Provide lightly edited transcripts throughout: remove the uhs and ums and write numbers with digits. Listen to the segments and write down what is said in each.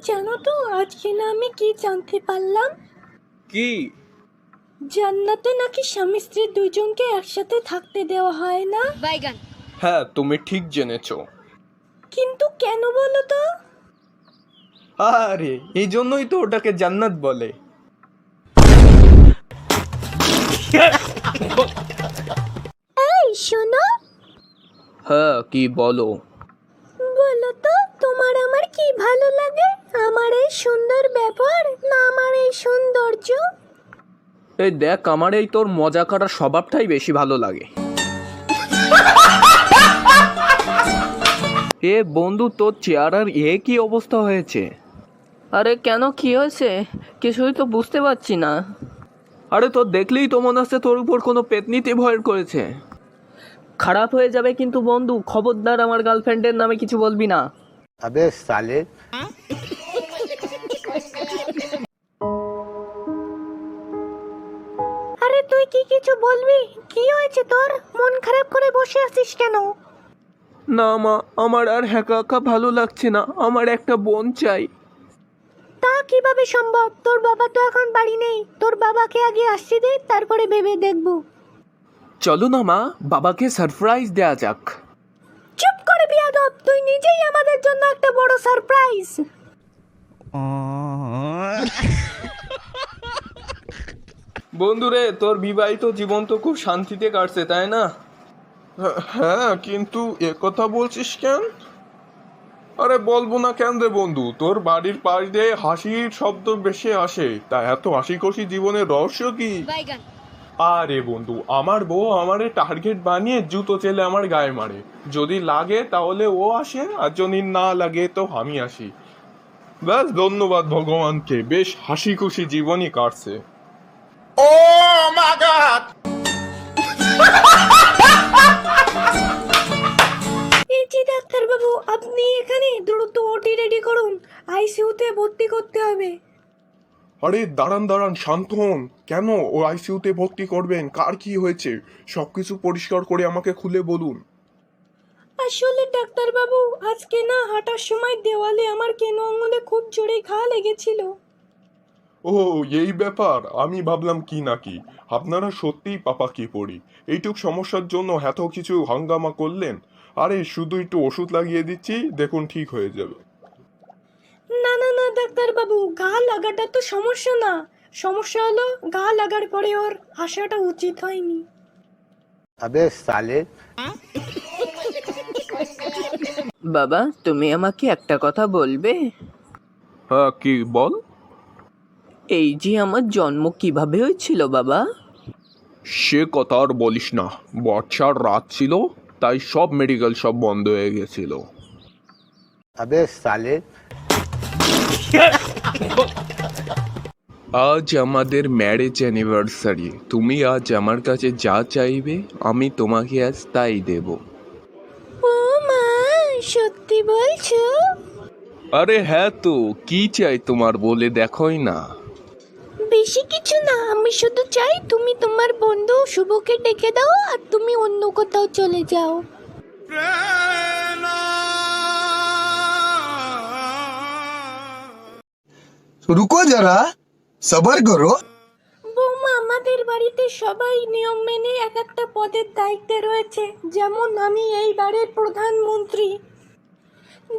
জানো তো আজকে না আমি কি জানতে পারলাম? কি? জান্নাতে নাকি স্বামী স্ত্রী দুইজনকে একসাথে থাকতে দেওয়া হয় না। হ্যাঁ, তুমি ঠিক জেনেছো। কিন্তু কেন বলো তো? আরে এই জন্যই তো ওটাকে জান্নাত বলে। এই শোনো, হ্যাঁ, কি বলো? বলো তো তোমার আমার কি ভালো লাগে? আমার এই সুন্দর ব্যবহার না আমার এই সৌন্দর্য? এই দেখ, আমার এই তোর মজা করার স্বভাবটাই বেশি ভালো লাগে। এ বন্ধু, তোর চেহারার কি অবস্থা হয়েছে? আরে কেন, কি হয়েছে? কিছুই তো বুঝতে পারছি না। আরে তোর দেখলেই তো মনে হচ্ছে তোর উপর কোনো পেতনিতে ভর করেছে। খারাপ হয়ে যাবে কিন্তু বন্ধু, খবরদার আমার গার্লফ্রেন্ডের নামে কিছু বলবি না। अबे साले। আরে তুই কি কিছু বলবি? কি হয়েছে তোর? মন খারাপ করে বসে আছিস কেন? না মা, আমার আর একা একা ভালো লাগছে না, আমার একটা বোন চাই। তা কিভাবে সম্ভব? তোর বাবা তো এখন বাড়ি নেই, তোর বাবাকে আগে আসতে দে, তারপরে ভেবে দেখবো। চলো না মা, বাবাকে সারপ্রাইজ দেয়া যাক। চুপ করে বিয়াদব, তুই নিজেই আমাদের জন্য একটা বড় সারপ্রাইজ। বন্ধুরে, তোর বিবাহিত জীবন তো খুব শান্তিতে কাটছে, তাই না? হ্যাঁ, কিন্তু কথা বলছিস কেন? আরে বলবো না কেন রে বন্ধু, তোর বাড়ির পাশ দিয়ে হাসির শব্দ বেশি আসে, তা এত হাসি খুশি জীবনের রহস্য কি? আরে বন্ধু, আমার বউ আমারে টার্গেট বানিয়ে জুতো চেলে আমার গায়ে মারে। যদি লাগে তাহলে ও আসে, আর যদি না লাগে তো আমি আসি। ব্যাস, ধন্যবাদ ভগবানকে, বেশ হাসি খুশি জীবনই কাটছে। এই যে ডাক্তারবাবু, আপনি এখানে, দ্রুত ওটি রেডি করুন, আইসিইউতে ভর্তি করতে হবে। আরে দাঁড়ান দাঁড়ান, শান্ত হন। কেন ও আইসিইউতে ভর্তি করবেন? কার কি হয়েছে সবকিছু পরিষ্কার করে আমাকে খুলে বলুন। আসলে ডাক্তারবাবু, আজকে না হাঁটার সময় দেওয়ালে আমার কেন আঙুলে খুব জোরে ঘা লেগেছিল। ও, এই ব্যাপার। আমি ভাবলাম কি নাকি আপনারা সত্যিই পাপা কি পড়ি, এইটুক সমস্যার জন্য এত কিছু হাঙ্গামা করলেন। আরে শুধু একটু ওষুধ লাগিয়ে দিচ্ছি, দেখুন ঠিক হয়ে যাবে। না না না ডাক্তারবাবু, ঘা লাগাটা তো সমস্যা না, সমস্যা হলো ঘা লাগার পরে ওর হাসাটা উচিত হয়নি। अबे साले। বাবা, তুমি আমাকে একটা কথা বলবে? হ্যাঁ, কি বল? এই যে আমার জন্ম কিভাবে হয়েছিল বাবা? সে কথা আর বলিস না, বর্ষার রাত ছিল, তাই সব মেডিকেল সব বন্ধ হয়ে গেছিল। अबे साले। আজ আমাদের ম্যারেজ অ্যানিভার্সারি, তুমি আজ আমার কাছে যা চাইবে আমি তোমাকে আজ তাই দেব। ও মা, সত্যি বলছো? আরে হ্যাঁ, তো কি চাই তোমার বলে দেখোই না। বেশি কিছু না, আমি শুধু চাই তুমি তোমার বন্ধু শুভকে ডেকে দাও আর তুমি অন্য কোথাও চলে যাও। रुको जरा सबर करो। বৌমা, আমাদের বাড়িতে সবাই নিয়ম মেনে এক একটা পদের দায়িত্বে রয়েছে। যেমন আমি এই বাড়ির প্রধানমন্ত্রী,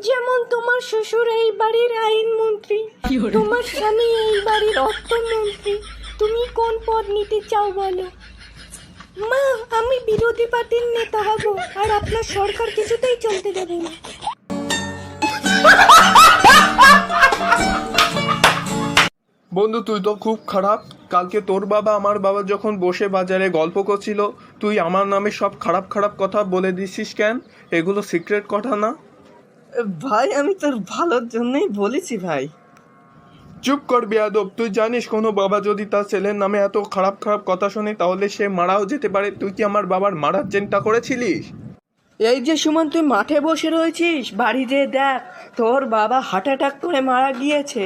যেমন তোমার শ্বশুর এই বাড়ির আইনমন্ত্রী, তোমার স্বামী এই বাড়ির অর্থমন্ত্রী। তুমি কোন পদ নিতে চাও বলো? মা, আমি বিরোধী পার্টির নেতা হব, আর আপনার সরকার কিছুতেই চলতে দেবে না। বন্ধু, তুই তো খুব খারাপ। কালকে তোর বাবা আমার বাবা যখন বসে বাজারে গল্প করছিল, তুই আমার নামে সব খারাপ খারাপ কথা বলে দিছিস কেন? এগুলো সিক্রেট কথা না? ভাই, আমি তোর ভালোর জন্যই বলেছি ভাই। চুপ কর বেয়াদব, তুই জানিস কোনো বাবা যদি তার ছেলের নামে এত খারাপ খারাপ কথা শোনে তাহলে সে মারাও যেতে পারে। তুই কি আমার বাবার মারার চেষ্টা করেছিলিস? এই যে সুমন, তুই মাঠে বসে রয়েছিস, বাড়ি যেয়ে দেখ তোর বাবা হার্ট অ্যাটাক করে মারা গিয়েছে।